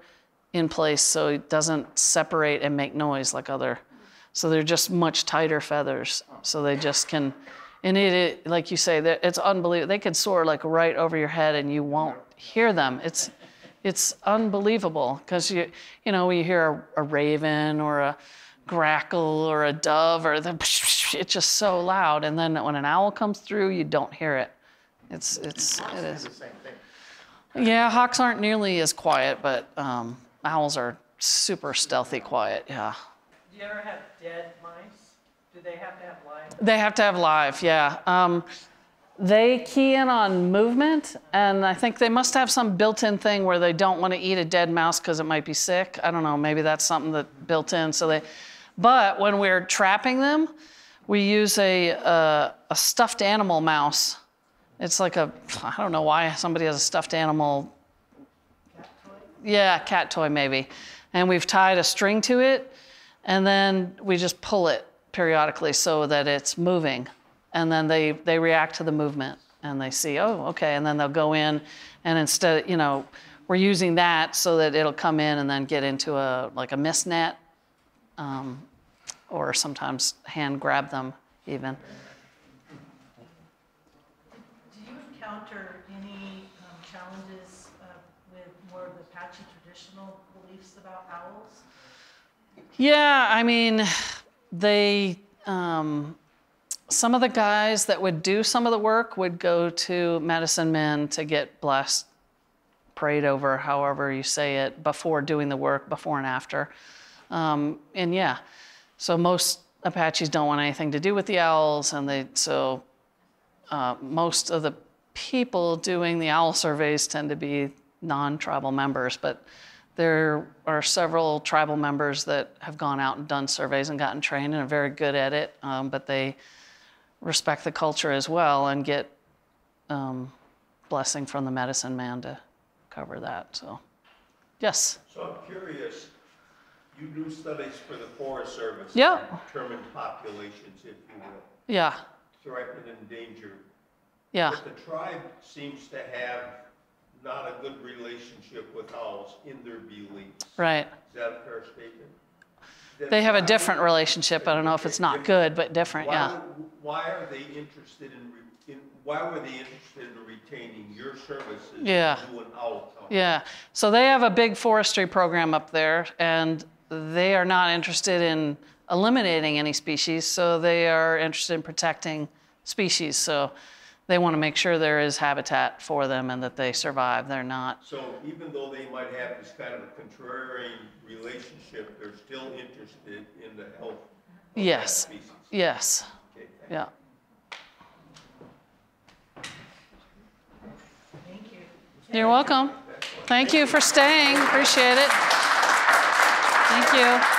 Speaker 1: in place so it doesn't separate and make noise like other. So they're just much tighter feathers. So they just can, and it like you say, it's unbelievable. They can soar like right over your head and you won't hear them. It's unbelievable because you know, when you hear a raven or a grackle or a dove or it's just so loud. And then when an owl comes through, you don't hear it. It is.
Speaker 8: The same thing.
Speaker 1: Yeah, hawks aren't nearly as quiet, but owls are super stealthy quiet, yeah.
Speaker 2: Do you ever have dead mice? Do they have to have live?
Speaker 1: They have to have live, yeah. They key in on movement, and I think they must have some built-in thing where they don't want to eat a dead mouse because it might be sick. I don't know, maybe that's something that built in. But when we're trapping them, we use a stuffed animal mouse. It's like I don't know why somebody has a stuffed animal.
Speaker 2: Cat toy?
Speaker 1: Yeah, cat toy maybe. And we've tied a string to it, and then we just pull it periodically so that it's moving. And then they react to the movement and they see, oh, okay. And then they'll go in and instead, you know, we're using that so that it'll come in and then get into like a mist net, or sometimes hand grab them even.
Speaker 2: Do you encounter any challenges with more of the Apache traditional beliefs about owls?
Speaker 1: Yeah, I mean, some of the guys that would do some of the work would go to medicine men to get blessed, prayed over, however you say it, before doing the work, before and after. And yeah, so most Apaches don't want anything to do with the owls, and most of the people doing the owl surveys tend to be non-tribal members, but there are several tribal members that have gone out and done surveys and gotten trained and are very good at it, but they respect the culture as well and get blessing from the medicine man to cover that. So, yes.
Speaker 5: So I'm curious, you do studies for the Forest Service.
Speaker 1: Yeah.
Speaker 5: Determine populations, if you will.
Speaker 1: Yeah.
Speaker 5: Threatened and endangered.
Speaker 1: Yeah.
Speaker 5: But the tribe seems to have not a good relationship with owls in their beliefs.
Speaker 1: Right.
Speaker 5: Is that a fair statement?
Speaker 1: They have a different relationship. I don't know if it's not good, but different, yeah.
Speaker 5: Why are they interested why were they interested in retaining your services?
Speaker 1: Yeah.
Speaker 5: To do an owl count?
Speaker 1: Yeah. So they have a big forestry program up there, and they are not interested in eliminating any species, so they are interested in protecting species. So they want to make sure there is habitat for them and that they survive. They're not.
Speaker 5: So even though they might have this kind of a contrarian relationship, they're still interested in the health of that species?
Speaker 1: Yes.
Speaker 5: Okay,
Speaker 1: Yeah.
Speaker 2: Thank you.
Speaker 1: You're welcome. Thank you for staying. Appreciate it. Thank you.